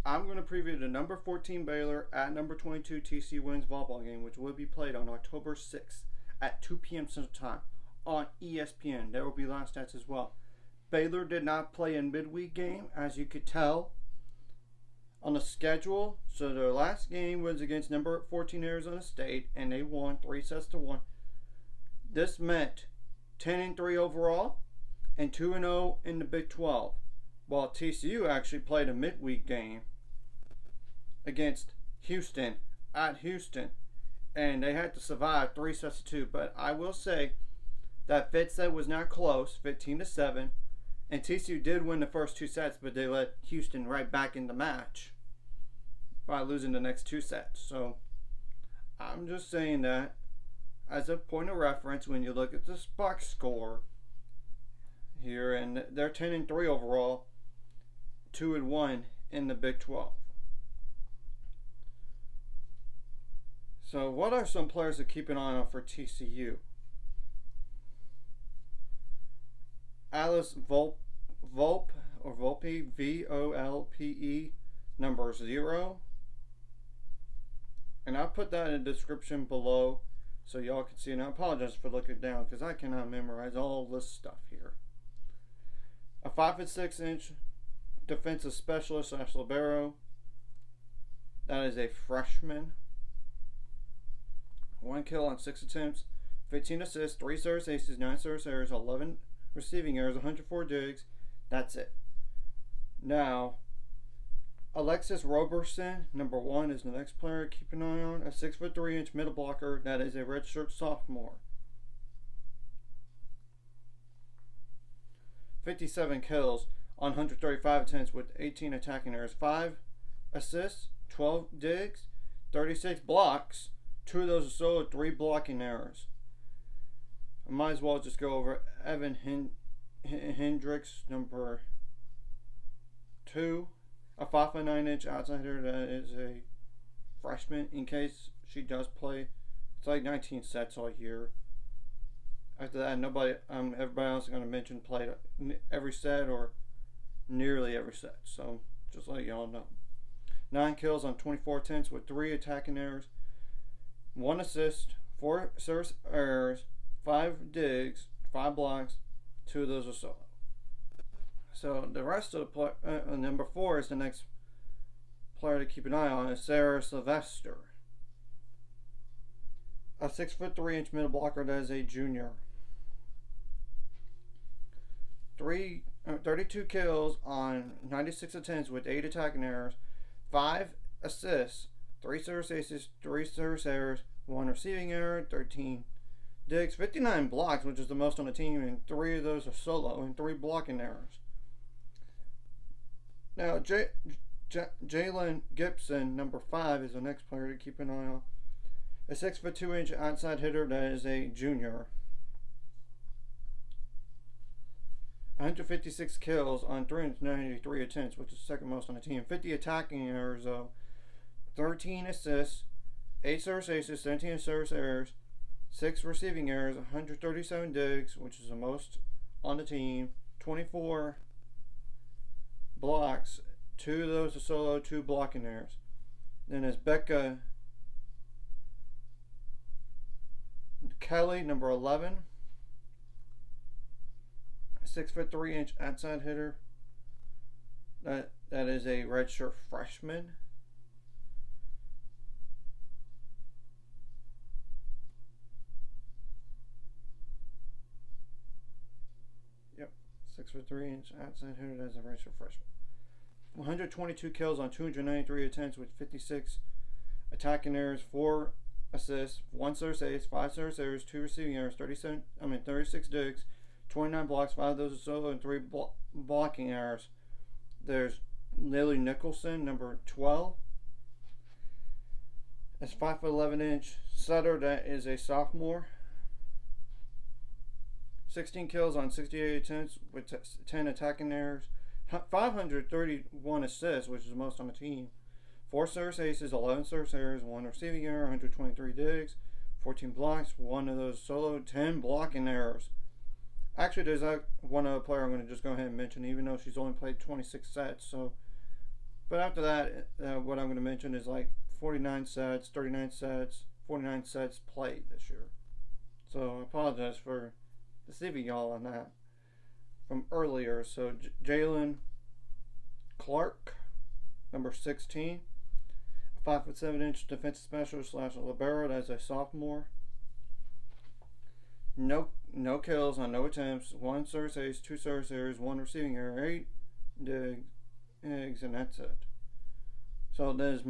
I'm going to preview the number 14 Baylor at number 22 TCU women's volleyball game, which will be played on October 6th at 2 p.m. Central Time on ESPN. There will be live stats as well. Baylor did not play a midweek game, as you could tell on the schedule. So their last game was against number 14 Arizona State, and they won 3-1. This meant 10-3 overall and 2-0 in the Big 12. While TCU actually played a midweek game against Houston at Houston, and they had to survive 3-2. But I will say that Fitz said was not close, 15-7, and TCU did win the first 2 sets, but they let Houston right back in the match by losing the next 2 sets. So I'm just saying that as a point of reference when you look at the box score here, and they're 10-3 overall, 2-1 in the Big 12. So what are some players to keep an eye on for TCU? Alice Volpe, Volpe, number 0. And I'll put that in the description below so y'all can see. And I apologize for looking down because I cannot memorize all this stuff here. A 5'6" defensive specialist / libero. That is a freshman. 1 kill on 6 attempts, 15 assists, 3 service aces, 9 service errors, 11 receiving errors, 104 digs. That's it. Now, Alexis Roberson, number 1, is the next player to keep an eye on. A 6'3" middle blocker. That is a redshirt sophomore. 57 kills on 135 attempts with 18 attacking errors, 5 assists, 12 digs, 36 blocks. 2 of those are solo, 3 blocking errors. I might as well just go over Evan Hendricks, number 2. A 5'9" outside hitter that is a freshman in case she does play. It's like 19 sets all year. After that, everybody else I'm going to mention played every set or nearly every set. So just let y'all know. 9 kills on 24 attempts with 3 attacking errors, 1 assist, 4 service errors, 5 digs, 5 blocks. 2 of those are solo. So the rest of the number 4 is the next player to keep an eye on, is Sarah Sylvester. A 6'3" middle blocker that is a junior. 32 kills on 96 attempts with 8 attacking errors, 5 assists, 3 service aces, 3 service errors, 1 receiving error, 13 digs, 59 blocks, which is the most on the team, and 3 of those are solo, and 3 blocking errors. Now, Jalen Gibson, number 5, is the next player to keep an eye on. A 6'2" outside hitter that is a junior. 156 kills on 393 attempts, which is the second most on the team. 50 attacking errors, though. 13 assists, 8 service aces, 17 service errors, 6 receiving errors, 137 digs, which is the most on the team. 24 blocks, 2 of those are solo, 2 blocking errors. Then there's Becca Kelly, number 11. 6'3" outside hitter. That is a redshirt freshman. Yep, 6'3" outside hitter. That's a redshirt freshman. 122 kills on 293 attempts with 56 attacking errors, 4 assists, 1 service ace, 5 service errors, 2 receiving errors, 36 digs, 29 blocks, 5 of those are solo, and 3 blocking errors. There's Lily Nicholson, number 12. That's 5'11" setter that is a sophomore. 16 kills on 68 attempts with 10 attacking errors. 531 assists, which is the most on the team. 4 service aces, 11 service errors, 1 receiving error, 123 digs, 14 blocks, 1 of those solo, 10 blocking errors. Actually, there's one other player I'm going to just go ahead and mention, even though she's only played 26 sets. So But after that, what I'm going to mention is like 49 sets, 39 sets, 49 sets played this year. So I apologize for deceiving y'all on that from earlier. So Jalen Clark, number 16, 5'7" defensive specialist / libero as a sophomore. No kills on no attempts, 1 service ace, 2 service errors, 1 receiving error, 8 digs, and that's it. So there's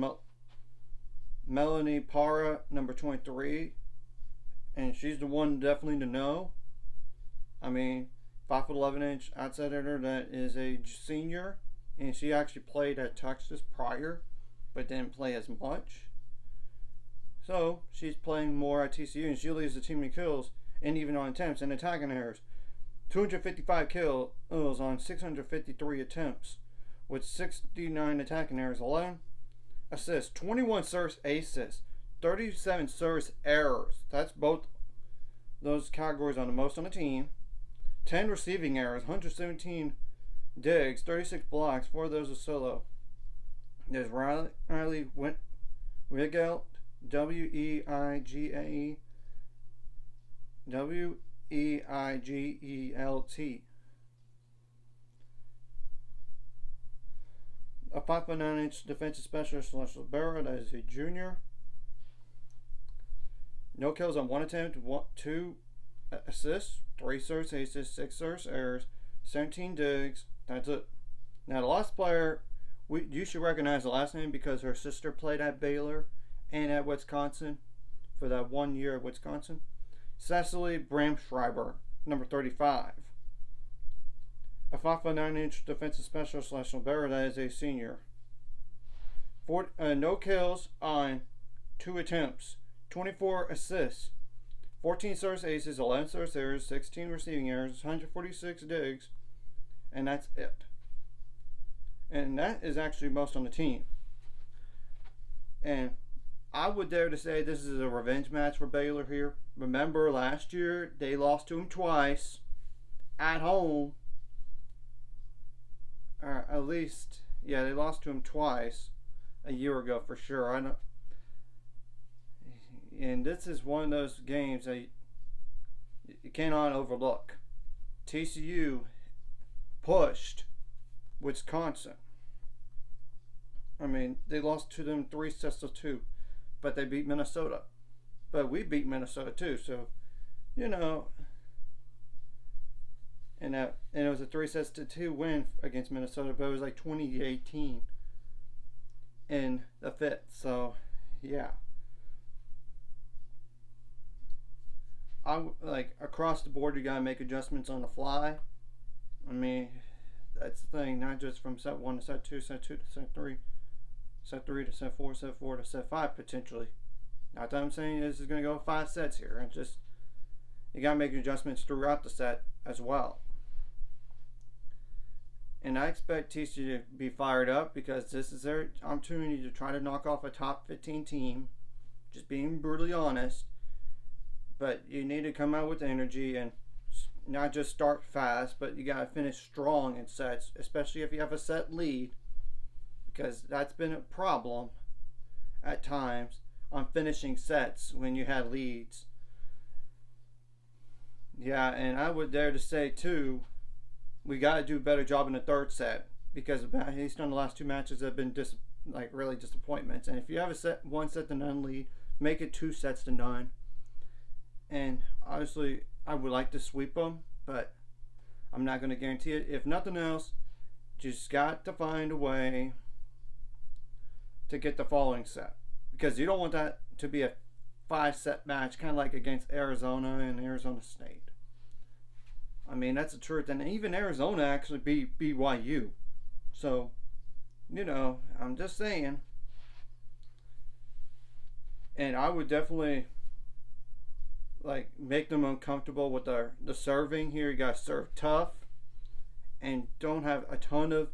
Melanie Para, number 23, and she's the one definitely to know. I mean, 5'11" outside hitter that is a senior, and she actually played at Texas prior, but didn't play as much. So she's playing more at TCU, and she leads the team in kills and even on attempts and attacking errors. 255 kills on 653 attempts, with 69 attacking errors, 11 assists, 21 service assists, 37 service errors. That's both those categories on the most on the team. 10 receiving errors, 117 digs, 36 blocks, 4 of those are solo. There's Riley Weigelt, Weigelt, a 5'9" defensive specialist / libero that is a junior. No kills on 1 attempt, 2 assists, 3 service aces, 6 service errors, 17 digs. That's it. Now the last player, you should recognize the last name because her sister played at Baylor and at Wisconsin for that 1 year at Wisconsin. Cecily Bramschreiber, number 35. A 5'9" defensive specialist / libero that is a senior. No kills on 2 attempts, 24 assists, 14 service aces, 11 service errors, 16 receiving errors, 146 digs, and that's it. And that is actually most on the team. And I would dare to say this is a revenge match for Baylor here. Remember last year they lost to them twice at home. Or at least, yeah, they lost to them twice a year ago for sure. And this is one of those games that you cannot overlook. TCU pushed Wisconsin. I mean, they lost to them 3-2, but they beat Minnesota. But we beat Minnesota too, so you know. And it was a 3-2 win against Minnesota, but it was like 2018 in the fifth. So yeah, like across the board, you gotta make adjustments on the fly. I mean, that's the thing. Not just from set 1 to set 2, set 2 to set 3, set 3 to set 4, set 4 to set 5 potentially. Not that I'm saying this is gonna go 5 sets here. And just you gotta make adjustments throughout the set as well. And I expect TCU to be fired up because this is their opportunity to try to knock off a top 15 team. Just being brutally honest. But you need to come out with energy and not just start fast, but you got to finish strong in sets, especially if you have a set lead. Because that's been a problem at times on finishing sets when you had leads. Yeah, and I would dare to say too, we got to do a better job in the third set because based on the last 2 matches have been really disappointments. And if you have a 1 set to none lead, make it 2 sets to none. And obviously, I would like to sweep them, but I'm not going to guarantee it. If nothing else, just got to find a way to get the following set because you don't want that to be a 5-set match, kind of like against Arizona and Arizona State. I mean, that's the truth. And even Arizona actually beat BYU. So, you know, I'm just saying. And I would definitely make them uncomfortable with the serving here. You got to serve tough and don't have a ton of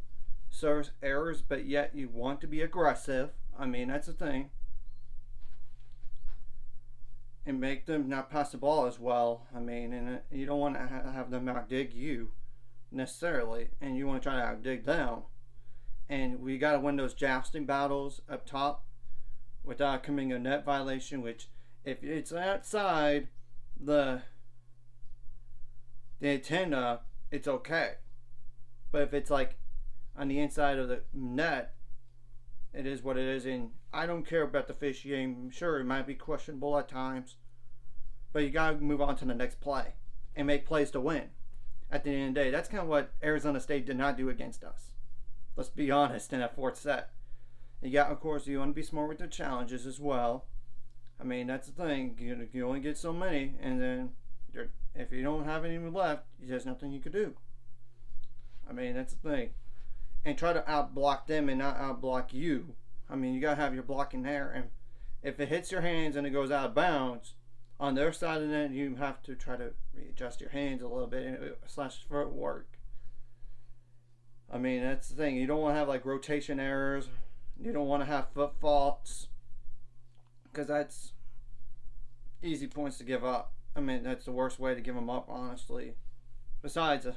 service errors, but yet you want to be aggressive. I mean, that's the thing. And make them not pass the ball as well. I mean, and you don't want to have them outdig you necessarily, and you want to try to outdig them. and we got to win those jousting battles up top without committing a net violation. Which, if it's outside the antenna, it's okay. But if it's like on the inside of the net, it is what it is. And I don't care about the officiating. Sure, it might be questionable at times, but you got to move on to the next play and make plays to win. At the end of the day, that's kind of what Arizona State did not do against us. Let's be honest, in that fourth set. You got, of course, you want to be smart with the challenges as well. I mean, that's the thing. You only get so many, and then if you don't have any left, there's nothing you could do. I mean, that's the thing. And try to out-block them and not out-block you. I mean, you got to have your blocking there. And if it hits your hands and it goes out of bounds, on their side of the net, you have to try to readjust your hands a little bit / footwork. I mean, that's the thing. You don't want to have like rotation errors. You don't want to have foot faults, because that's easy points to give up. I mean, that's the worst way to give them up, honestly. Besides,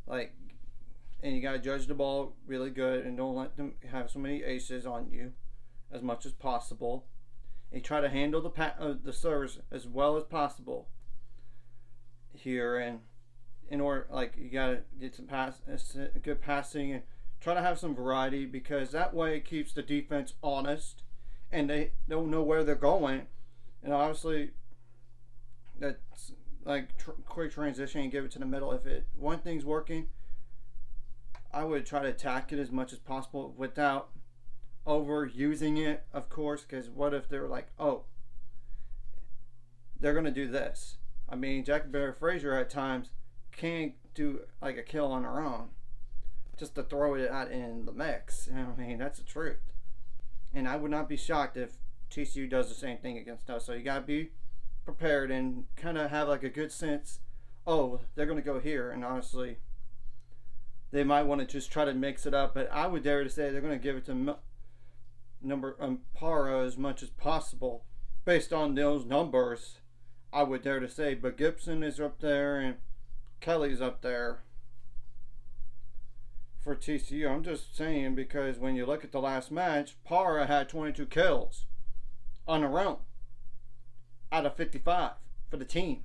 and you got to judge the ball really good and don't let them have so many aces on you as much as possible. And you try to handle the serves as well as possible here, and in order, you got to get some good passing, and try to have some variety, because that way it keeps the defense honest and they don't know where they're going. And obviously, that's like quick transition and give it to the middle. If one thing's working, I would try to attack it as much as possible without overusing it, of course, because what if they're like, oh, they're going to do this? I mean, Jack Frazier at times can't do like a kill on her own just to throw it out in the mix. I mean, that's the truth. And I would not be shocked if TCU does the same thing against us. So you got to be prepared and kind of have like a good sense, oh, they're going to go here. And honestly, they might want to just try to mix it up. But I would dare to say they're going to give it to Para as much as possible based on those numbers. I would dare to say. But Gibson is up there and Kelly's up there for TCU. I'm just saying, because when you look at the last match, Para had 22 kills on her own out of 55 for the team.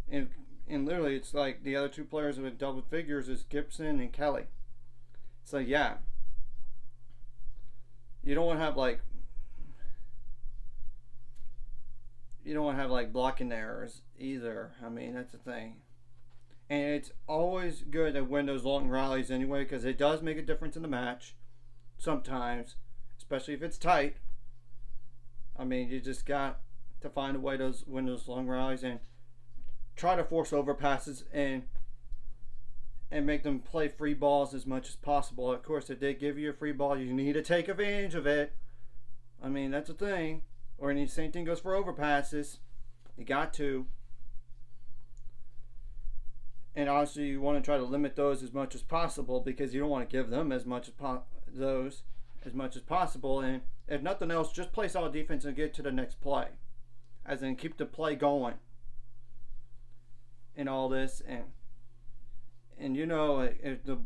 And literally, it's like the other two players with double figures is Gibson and Kelly. So yeah, you don't want to have blocking errors either. I mean, that's the thing. And it's always good to win those long rallies anyway, because it does make a difference in the match sometimes, especially if it's tight. I mean, you just got to find a way to win those long rallies and try to force overpasses and make them play free balls as much as possible. Of course, if they give you a free ball, you need to take advantage of it. I mean, that's the thing. Or the same thing goes for overpasses. You got to. And obviously, you want to try to limit those as much as possible, because you don't want to give them as much as possible. And if nothing else, just play solid defense and get to the next play, as in keep the play going and all this. And you know,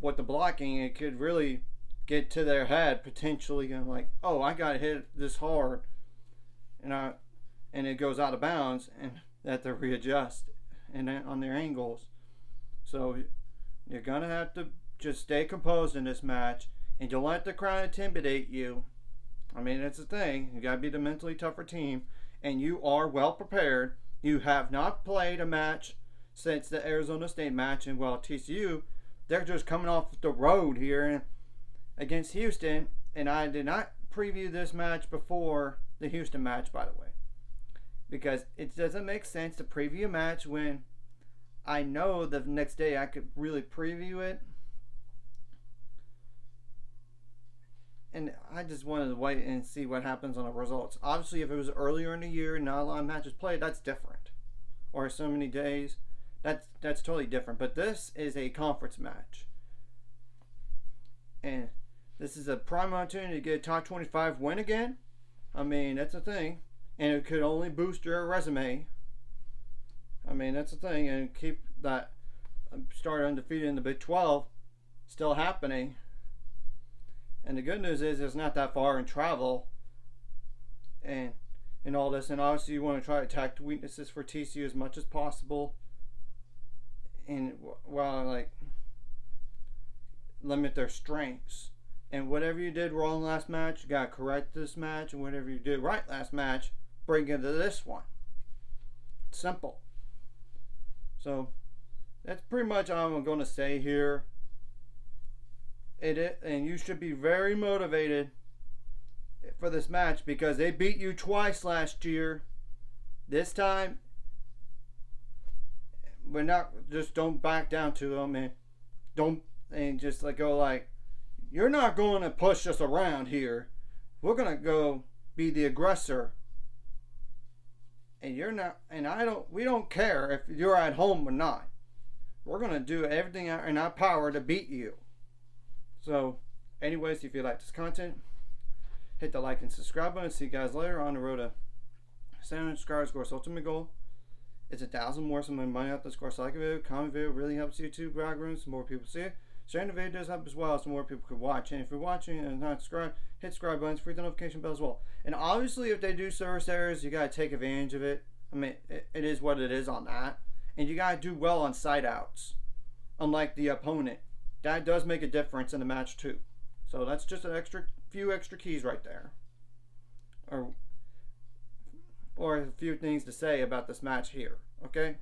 with the blocking, it could really get to their head potentially, and like, oh, I got hit this hard, and it goes out of bounds, and they have to readjust and on their angles. So you're gonna have to just stay composed in this match, and don't let the crowd intimidate you. I mean, that's the thing. You gotta be the mentally tougher team, and you are well prepared. You have not played a match since the Arizona State match, and well, TCU, they're just coming off the road here against Houston, and I did not preview this match before the Houston match, by the way, because it doesn't make sense to preview a match when I know the next day I could really preview it. And I just wanted to wait and see what happens on the results. Obviously, if it was earlier in the year and not a lot of matches played, that's different. Or so many days, that's totally different. But this is a conference match. And this is a prime opportunity to get a top 25 win again. I mean, that's the thing. And it could only boost your resume. I mean, that's the thing. And keep that start undefeated in the Big 12 still happening. And the good news is it's not that far in travel and all this. And obviously you want to try to attack the weaknesses for TCU as much as possible. And while like limit their strengths. And whatever you did wrong last match, you gotta correct this match. And whatever you did right last match, bring it to this one. Simple. So that's pretty much all I'm going to say here. And you should be very motivated for this match because they beat you twice last year. This time, we're not, just don't back down to them and just like go like, you're not going to push us around here. We're going to go be the aggressor. And you're not, and we don't care if you're at home or not. We're going to do everything in our power to beat you. So, anyways, if you like this content, hit the like and subscribe button. See you guys later on the road to 700 subscribers. Of course, ultimate goal is 1,000 more. Some money out this. Of course, like a video, comment video really helps YouTube algorithm. So more people see it. Sharing the video does help as well, so more people could watch. And if you're watching and not subscribed, hit subscribe buttons, free the notification bell as well. And obviously, if they do service errors, you gotta take advantage of it. I mean, it is what it is on that. And you gotta do well on side outs, unlike the opponent. That does make a difference in the match too. So that's just an few extra keys right there, or a few things to say about this match here. Okay.